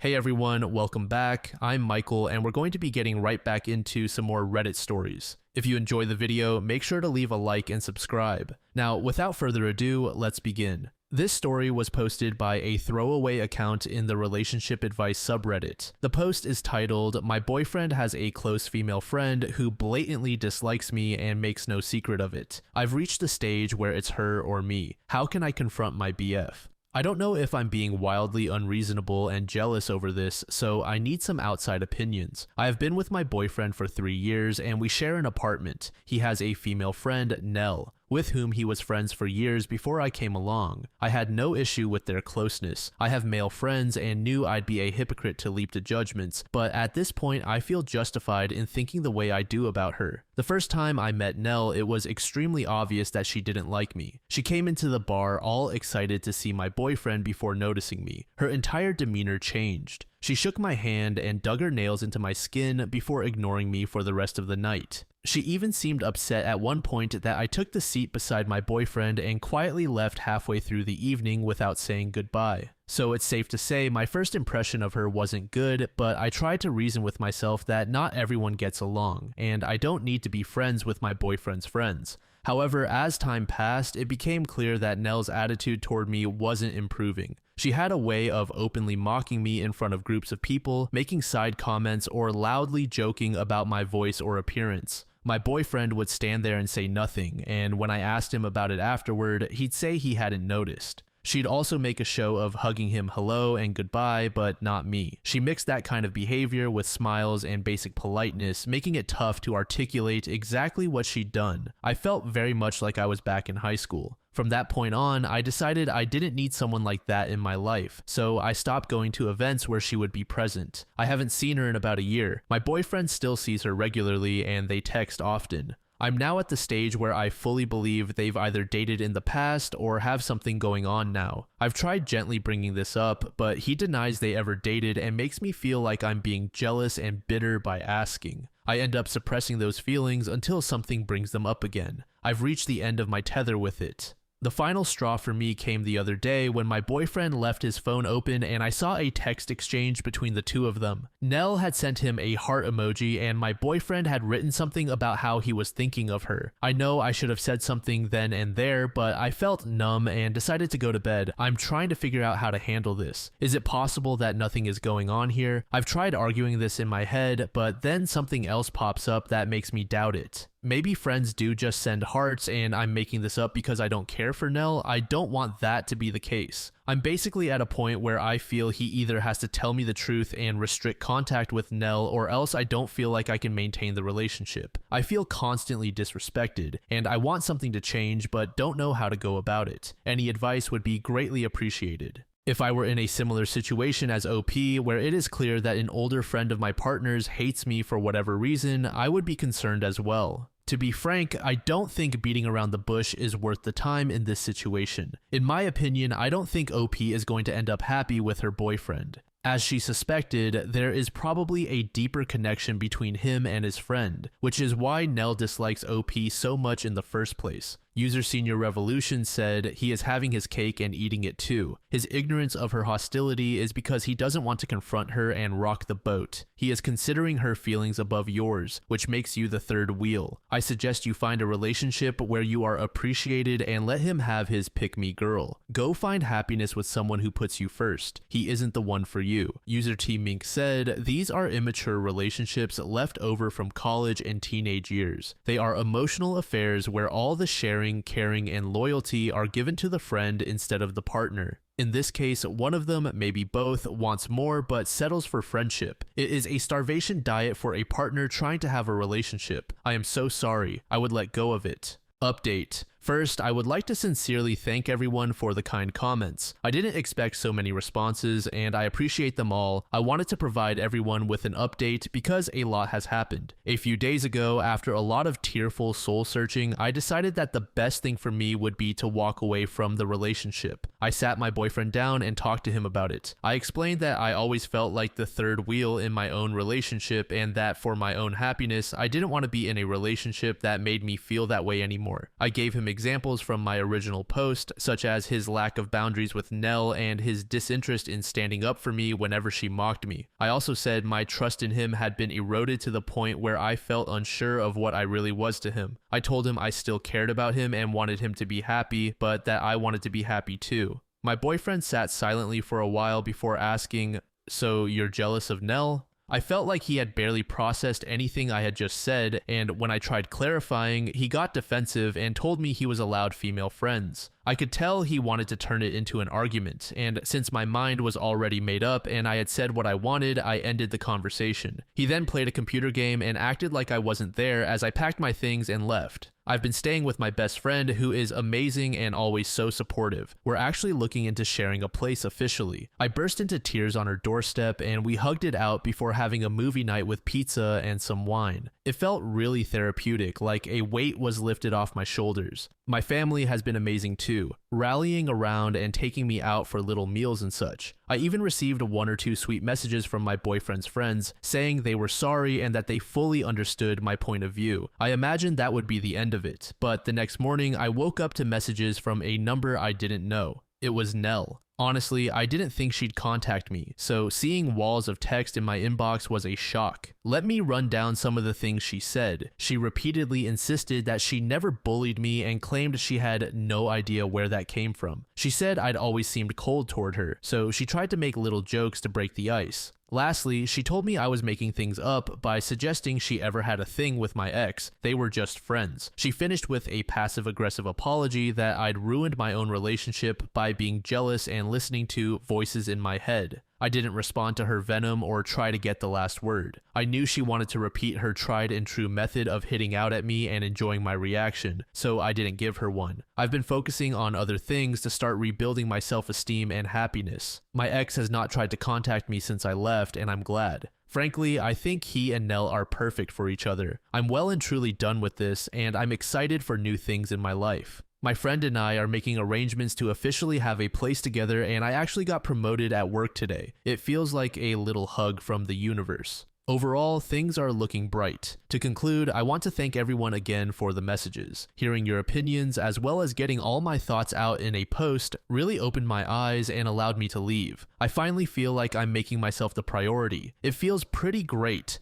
Hey everyone, welcome back. I'm Michael and we're going to be getting right back into some more Reddit stories. If you enjoy the video, make sure to leave a like and subscribe. Now, without further ado, let's begin. This story was posted by a throwaway account in the relationship advice subreddit. The post is titled, "My boyfriend has a close female friend who blatantly dislikes me and makes no secret of it. I've reached the stage where it's her or me. How can I confront my BF? I don't know if I'm being wildly unreasonable and jealous over this, so I need some outside opinions. I have been with my boyfriend for 3 years and we share an apartment. He has a female friend, Nell, with whom he was friends for years before I came along. I had no issue with their closeness. I have male friends and knew I'd be a hypocrite to leap to judgments, but at this point I feel justified in thinking the way I do about her. The first time I met Nell, it was extremely obvious that she didn't like me. She came into the bar all excited to see my boyfriend before noticing me. Her entire demeanor changed. She shook my hand and dug her nails into my skin before ignoring me for the rest of the night. She even seemed upset at one point that I took the seat beside my boyfriend and quietly left halfway through the evening without saying goodbye. So it's safe to say my first impression of her wasn't good, but I tried to reason with myself that not everyone gets along, and I don't need to be friends with my boyfriend's friends. However, as time passed, it became clear that Nell's attitude toward me wasn't improving. She had a way of openly mocking me in front of groups of people, making side comments, or loudly joking about my voice or appearance. My boyfriend would stand there and say nothing, and when I asked him about it afterward, he'd say he hadn't noticed. She'd also make a show of hugging him hello and goodbye, but not me. She mixed that kind of behavior with smiles and basic politeness, making it tough to articulate exactly what she'd done. I felt very much like I was back in high school. From that point on, I decided I didn't need someone like that in my life, so I stopped going to events where she would be present. I haven't seen her in about a year. My boyfriend still sees her regularly and they text often. I'm now at the stage where I fully believe they've either dated in the past or have something going on now. I've tried gently bringing this up, but he denies they ever dated and makes me feel like I'm being jealous and bitter by asking. I end up suppressing those feelings until something brings them up again. I've reached the end of my tether with it. The final straw for me came the other day when my boyfriend left his phone open and I saw a text exchange between the two of them. Nell had sent him a heart emoji and my boyfriend had written something about how he was thinking of her. I know I should have said something then and there, but I felt numb and decided to go to bed. I'm trying to figure out how to handle this. Is it possible that nothing is going on here? I've tried arguing this in my head, but then something else pops up that makes me doubt it. Maybe friends do just send hearts and I'm making this up because I don't care for Nell. I don't want that to be the case. I'm basically at a point where I feel he either has to tell me the truth and restrict contact with Nell, or else I don't feel like I can maintain the relationship. I feel constantly disrespected, and I want something to change but don't know how to go about it. Any advice would be greatly appreciated. If I were in a similar situation as OP, where it is clear that an older friend of my partner's hates me for whatever reason, I would be concerned as well. To be frank, I don't think beating around the bush is worth the time in this situation. In my opinion, I don't think OP is going to end up happy with her boyfriend. As she suspected, there is probably a deeper connection between him and his friend, which is why Nell dislikes OP so much in the first place. User Senior Revolution said he is having his cake and eating it too. His ignorance of her hostility is because he doesn't want to confront her and rock the boat. He is considering her feelings above yours, which makes you the third wheel. I suggest you find a relationship where you are appreciated and let him have his pick-me girl. Go find happiness with someone who puts you first. He isn't the one for you. User T Mink said, these are immature relationships left over from college and teenage years. They are emotional affairs where all the sharing, caring, and loyalty are given to the friend instead of the partner. In this case, one of them, maybe both, wants more but settles for friendship. It is a starvation diet for a partner trying to have a relationship. I am so sorry. I would let go of it. Update. First, I would like to sincerely thank everyone for the kind comments. I didn't expect so many responses, and I appreciate them all. I wanted to provide everyone with an update because a lot has happened. A few days ago, after a lot of tearful soul searching, I decided that the best thing for me would be to walk away from the relationship. I sat my boyfriend down and talked to him about it. I explained that I always felt like the third wheel in my own relationship and that for my own happiness, I didn't want to be in a relationship that made me feel that way anymore. I gave him examples from my original post, such as his lack of boundaries with Nell and his disinterest in standing up for me whenever she mocked me. I also said my trust in him had been eroded to the point where I felt unsure of what I really was to him. I told him I still cared about him and wanted him to be happy, but that I wanted to be happy too. My boyfriend sat silently for a while before asking, "So you're jealous of Nell?" I felt like he had barely processed anything I had just said, and when I tried clarifying, he got defensive and told me he was allowed female friends. I could tell he wanted to turn it into an argument, and since my mind was already made up and I had said what I wanted, I ended the conversation. He then played a computer game and acted like I wasn't there as I packed my things and left. I've been staying with my best friend, who is amazing and always so supportive. We're actually looking into sharing a place officially. I burst into tears on her doorstep and we hugged it out before having a movie night with pizza and some wine. It felt really therapeutic, like a weight was lifted off my shoulders. My family has been amazing too, rallying around and taking me out for little meals and such. I even received 1 or 2 sweet messages from my boyfriend's friends saying they were sorry and that they fully understood my point of view. I imagined that would be the end of it, but the next morning I woke up to messages from a number I didn't know. It was Nell. Honestly, I didn't think she'd contact me, so seeing walls of text in my inbox was a shock. Let me run down some of the things she said. She repeatedly insisted that she never bullied me and claimed she had no idea where that came from. She said I'd always seemed cold toward her, so she tried to make little jokes to break the ice. Lastly, she told me I was making things up by suggesting she ever had a thing with my ex. They were just friends. She finished with a passive-aggressive apology that I'd ruined my own relationship by being jealous and listening to voices in my head. I didn't respond to her venom or try to get the last word. I knew she wanted to repeat her tried and true method of hitting out at me and enjoying my reaction, so I didn't give her one. I've been focusing on other things to start rebuilding my self-esteem and happiness. My ex has not tried to contact me since I left, and I'm glad. Frankly, I think he and Nell are perfect for each other. I'm well and truly done with this, and I'm excited for new things in my life. My friend and I are making arrangements to officially have a place together, and I actually got promoted at work today. It feels like a little hug from the universe. Overall, things are looking bright. To conclude, I want to thank everyone again for the messages. Hearing your opinions, as well as getting all my thoughts out in a post, really opened my eyes and allowed me to leave. I finally feel like I'm making myself the priority. It feels pretty great.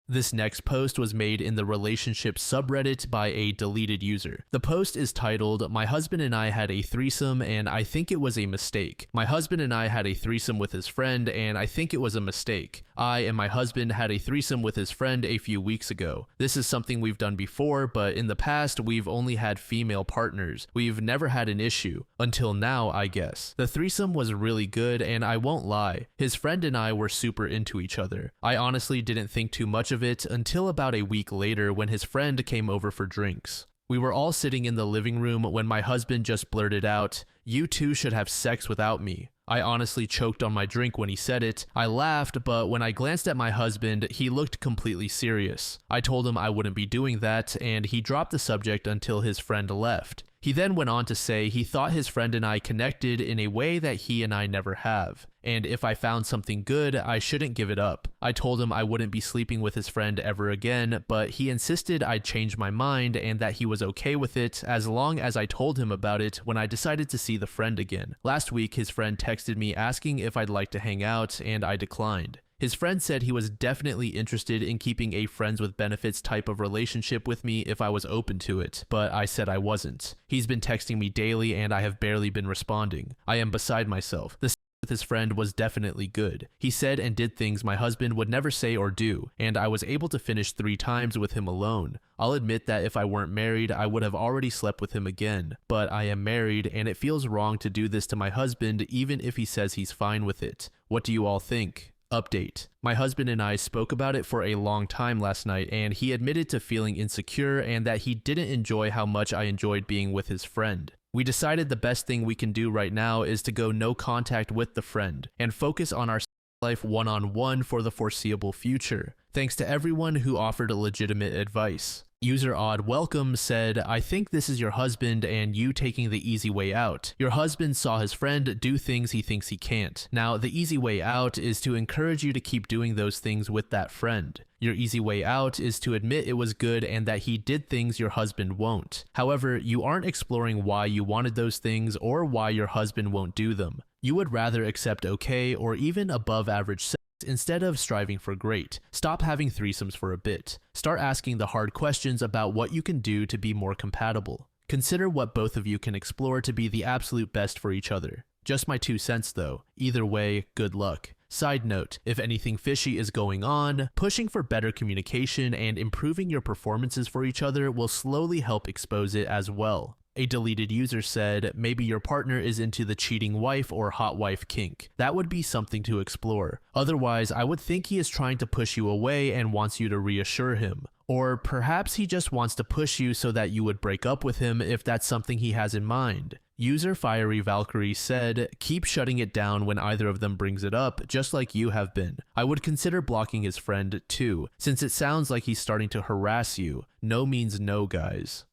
This next post was made in the relationship subreddit by a deleted user. The post is titled, "My husband and I had a threesome and I think it was a mistake. My husband and I had a threesome with his friend and I think it was a mistake. I and my husband had a threesome with his friend a few weeks ago. This is something we've done before, but in the past we've only had female partners. We've never had an issue. Until now, I guess. The threesome was really good and I won't lie. His friend and I were super into each other. I honestly didn't think too much of it until about a week later when his friend came over for drinks. We were all sitting in the living room when my husband just blurted out, 'You two should have sex without me.' I honestly choked on my drink when he said it. I laughed, but when I glanced at my husband, he looked completely serious. I told him I wouldn't be doing that, and he dropped the subject until his friend left. He then went on to say he thought his friend and I connected in a way that he and I never have, and if I found something good, I shouldn't give it up. I told him I wouldn't be sleeping with his friend ever again, but he insisted I'd change my mind and that he was okay with it as long as I told him about it when I decided to see the friend again. Last week, his friend texted me asking if I'd like to hang out, and I declined. His friend said he was definitely interested in keeping a friends with benefits type of relationship with me if I was open to it, but I said I wasn't. He's been texting me daily and I have barely been responding. I am beside myself. The sex with his friend was definitely good. He said and did things my husband would never say or do, and I was able to finish 3 times with him alone. I'll admit that if I weren't married, I would have already slept with him again, but I am married and it feels wrong to do this to my husband even if he says he's fine with it. What do you all think? Update. My husband and I spoke about it for a long time last night, and he admitted to feeling insecure and that he didn't enjoy how much I enjoyed being with his friend. We decided the best thing we can do right now is to go no contact with the friend and focus on our life one-on-one for the foreseeable future. Thanks to everyone who offered legitimate advice. User Odd Welcome said, I think this is your husband and you taking the easy way out. Your husband saw his friend do things he thinks he can't. Now, the easy way out is to encourage you to keep doing those things with that friend. Your easy way out is to admit it was good and that he did things your husband won't. However, you aren't exploring why you wanted those things or why your husband won't do them. You would rather accept okay or even above average sex instead of striving for great. Stop having threesomes for a bit. Start asking the hard questions about what you can do to be more compatible. Consider what both of you can explore to be the absolute best for each other. Just my 2 cents though. Either way, good luck. Side note, if anything fishy is going on, pushing for better communication and improving your performances for each other will slowly help expose it as well. A deleted user said, maybe your partner is into the cheating wife or hot wife kink. That would be something to explore. Otherwise, I would think he is trying to push you away and wants you to reassure him. Or perhaps he just wants to push you so that you would break up with him if that's something he has in mind. User Fiery Valkyrie said, keep shutting it down when either of them brings it up, just like you have been. I would consider blocking his friend too, since it sounds like he's starting to harass you. No means no, guys.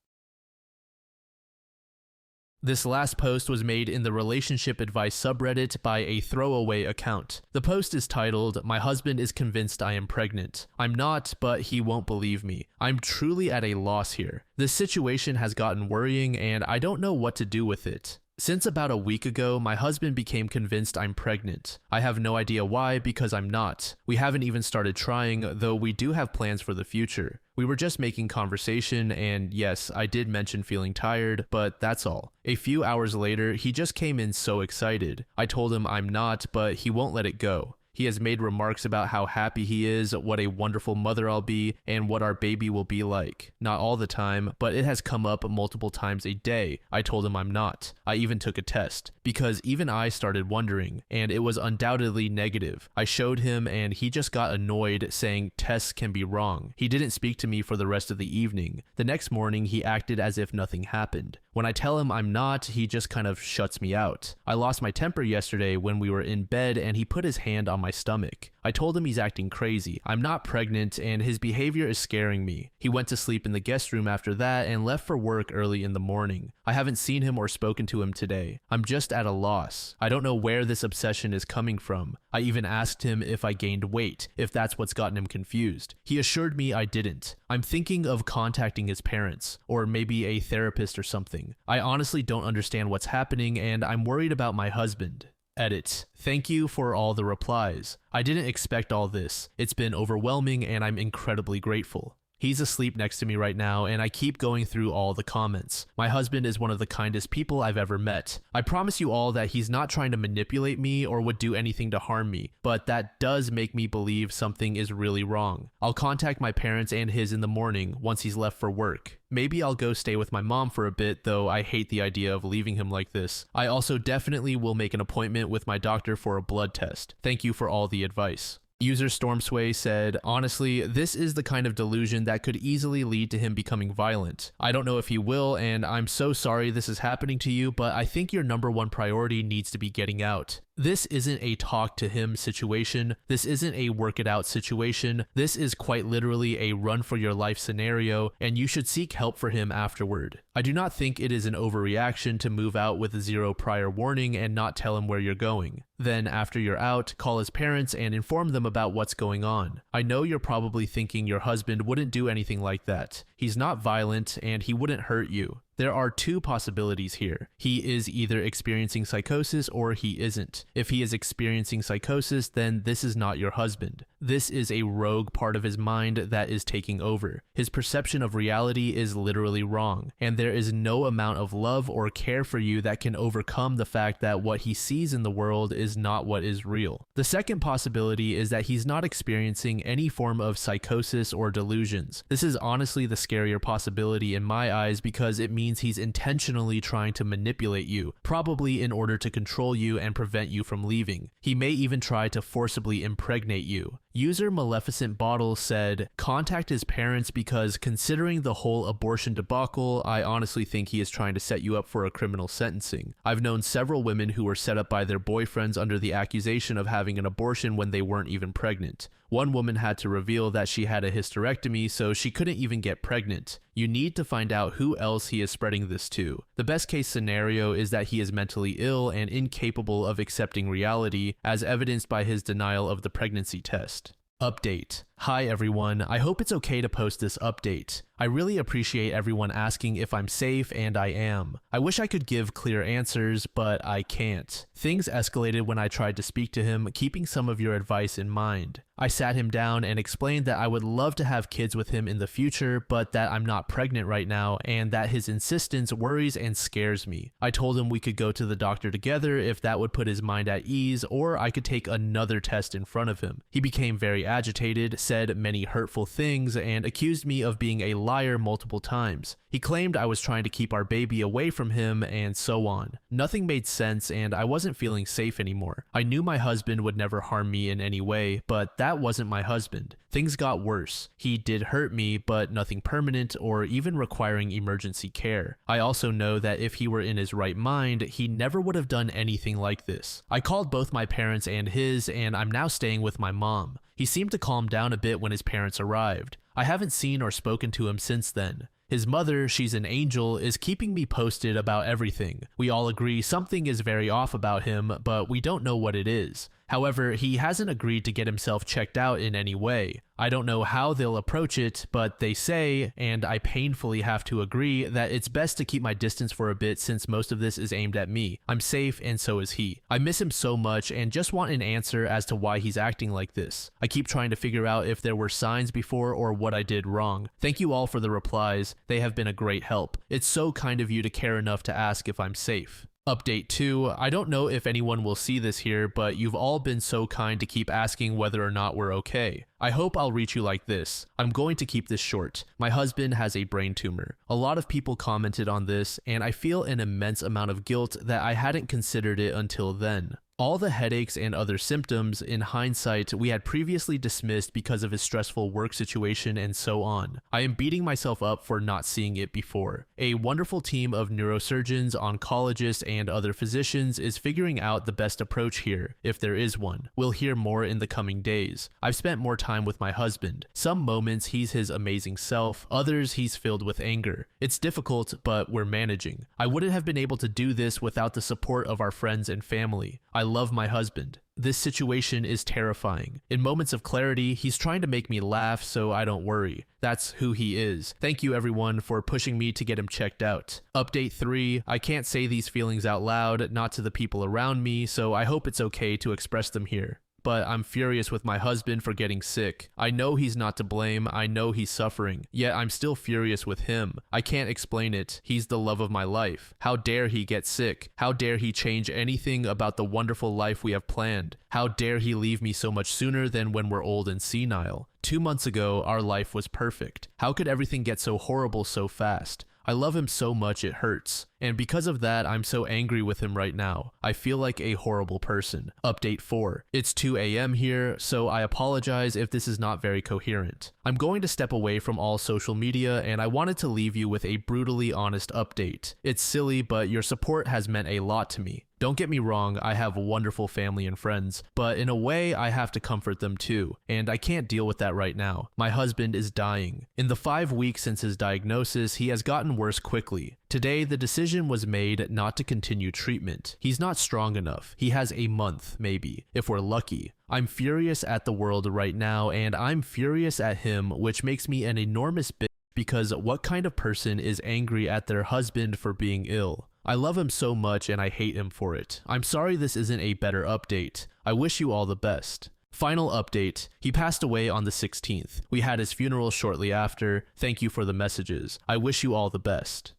This last post was made in the relationship advice subreddit by a throwaway account. The post is titled, My husband is convinced I am pregnant. I'm not, but he won't believe me. I'm truly at a loss here. This situation has gotten worrying and I don't know what to do with it. Since about a week ago, my husband became convinced I'm pregnant. I have no idea why because I'm not. We haven't even started trying, though we do have plans for the future. We were just making conversation and yes, I did mention feeling tired, but that's all. A few hours later, he just came in so excited. I told him I'm not, but he won't let it go. He has made remarks about how happy he is, what a wonderful mother I'll be, and what our baby will be like. Not all the time, but it has come up multiple times a day. I told him I'm not. I even took a test, because even I started wondering, and it was undoubtedly negative. I showed him and he just got annoyed, saying tests can be wrong. He didn't speak to me for the rest of the evening. The next morning, he acted as if nothing happened. When I tell him I'm not, he just kind of shuts me out. I lost my temper yesterday when we were in bed and he put his hand on my stomach. I told him he's acting crazy. I'm not pregnant and his behavior is scaring me. He went to sleep in the guest room after that and left for work early in the morning. I haven't seen him or spoken to him today. I'm just at a loss. I don't know where this obsession is coming from. I even asked him if I gained weight, if that's what's gotten him confused. He assured me I didn't. I'm thinking of contacting his parents, or maybe a therapist or something. I honestly don't understand what's happening and I'm worried about my husband. Edit. Thank you for all the replies. I didn't expect all this. It's been overwhelming and I'm incredibly grateful. He's asleep next to me right now and I keep going through all the comments. My husband is one of the kindest people I've ever met. I promise you all that he's not trying to manipulate me or would do anything to harm me, but that does make me believe something is really wrong. I'll contact my parents and his in the morning once he's left for work. Maybe I'll go stay with my mom for a bit, though I hate the idea of leaving him like this. I also definitely will make an appointment with my doctor for a blood test. Thank you for all the advice. User Stormsway said, honestly, this is the kind of delusion that could easily lead to him becoming violent. I don't know if he will, and I'm so sorry this is happening to you, but I think your #1 priority needs to be getting out. This isn't a talk to him situation. This isn't a work it out situation. This is quite literally a run for your life scenario, and you should seek help for him afterward. I do not think it is an overreaction to move out with 0 prior warning and not tell him where you're going. Then, after you're out, call his parents and inform them about what's going on. I know you're probably thinking your husband wouldn't do anything like that. He's not violent and he wouldn't hurt you. There are 2 possibilities here. He is either experiencing psychosis or he isn't. If he is experiencing psychosis, then this is not your husband. This is a rogue part of his mind that is taking over. His perception of reality is literally wrong, and there is no amount of love or care for you that can overcome the fact that what he sees in the world is not what is real. The second possibility is that he's not experiencing any form of psychosis or delusions. This is honestly the scarier possibility in my eyes because it means he's intentionally trying to manipulate you, probably in order to control you and prevent you from leaving. He may even try to forcibly impregnate you. User Maleficent Bottle said, contact his parents because considering the whole abortion debacle, I honestly think he is trying to set you up for a criminal sentencing. I've known several women who were set up by their boyfriends under the accusation of having an abortion when they weren't even pregnant. One woman had to reveal that she had a hysterectomy, so she couldn't even get pregnant. You need to find out who else he is spreading this to. The best case scenario is that he is mentally ill and incapable of accepting reality, as evidenced by his denial of the pregnancy test. Update. Hi everyone, I hope it's okay to post this update. I really appreciate everyone asking if I'm safe, and I am. I wish I could give clear answers, but I can't. Things escalated when I tried to speak to him, keeping some of your advice in mind. I sat him down and explained that I would love to have kids with him in the future, but that I'm not pregnant right now, and that his insistence worries and scares me. I told him we could go to the doctor together if that would put his mind at ease, or I could take another test in front of him. He became very agitated, said many hurtful things, and accused me of being a liar multiple times. He claimed I was trying to keep our baby away from him, and so on. Nothing made sense, and I wasn't feeling safe anymore. I knew my husband would never harm me in any way, but that wasn't my husband. Things got worse. He did hurt me, but nothing permanent or even requiring emergency care. I also know that if he were in his right mind, he never would have done anything like this. I called both my parents and his, and I'm now staying with my mom. He seemed to calm down a bit when his parents arrived. I haven't seen or spoken to him since then. His mother, she's an angel, is keeping me posted about everything. We all agree something is very off about him, but we don't know what it is. However, he hasn't agreed to get himself checked out in any way. I don't know how they'll approach it, but they say, and I painfully have to agree, that it's best to keep my distance for a bit since most of this is aimed at me. I'm safe and so is he. I miss him so much and just want an answer as to why he's acting like this. I keep trying to figure out if there were signs before or what I did wrong. Thank you all for the replies. They have been a great help. It's so kind of you to care enough to ask if I'm safe. Update 2. I don't know if anyone will see this here, but you've all been so kind to keep asking whether or not we're okay. I hope I'll reach you like this. I'm going to keep this short. My husband has a brain tumor. A lot of people commented on this, and I feel an immense amount of guilt that I hadn't considered it until then. All the headaches and other symptoms, in hindsight, we had previously dismissed because of his stressful work situation and so on. I am beating myself up for not seeing it before. A wonderful team of neurosurgeons, oncologists, and other physicians is figuring out the best approach here, if there is one. We'll hear more in the coming days. I've spent more time with my husband. Some moments he's his amazing self, others he's filled with anger. It's difficult, but we're managing. I wouldn't have been able to do this without the support of our friends and family. I love my husband. This situation is terrifying. In moments of clarity, he's trying to make me laugh so I don't worry. That's who he is. Thank you everyone for pushing me to get him checked out. Update 3. I can't say these feelings out loud, not to the people around me, so I hope it's okay to express them here. But I'm furious with my husband for getting sick. I know he's not to blame, I know he's suffering, yet I'm still furious with him. I can't explain it. He's the love of my life. How dare he get sick? How dare he change anything about the wonderful life we have planned? How dare he leave me so much sooner than when we're old and senile? 2 months ago, our life was perfect. How could everything get so horrible so fast? I love him so much it hurts. And because of that, I'm so angry with him right now. I feel like a horrible person. Update 4. It's 2 a.m. here, so I apologize if this is not very coherent. I'm going to step away from all social media, and I wanted to leave you with a brutally honest update. It's silly, but your support has meant a lot to me. Don't get me wrong, I have wonderful family and friends, but in a way I have to comfort them too, and I can't deal with that right now. My husband is dying. In the 5 weeks since his diagnosis, he has gotten worse quickly. Today, the decision was made not to continue treatment. He's not strong enough. He has a month, maybe, if we're lucky. I'm furious at the world right now, and I'm furious at him, which makes me an enormous bitch because what kind of person is angry at their husband for being ill? I love him so much and I hate him for it. I'm sorry this isn't a better update. I wish you all the best. Final update. He passed away on the 16th. We had his funeral shortly after. Thank you for the messages. I wish you all the best.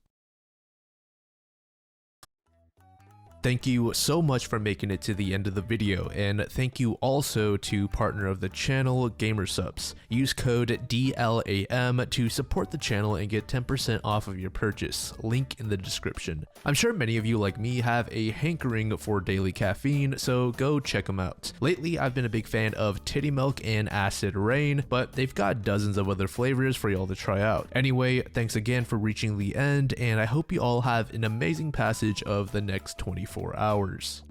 Thank you so much for making it to the end of the video, and thank you also to partner of the channel, GamerSupps. Use code DLAM to support the channel and get 10% off of your purchase, link in the description. I'm sure many of you like me have a hankering for daily caffeine, so go check them out. Lately, I've been a big fan of Titty Milk and Acid Rain, but they've got dozens of other flavors for y'all to try out. Anyway, thanks again for reaching the end, and I hope you all have an amazing passage of the next 24 hours.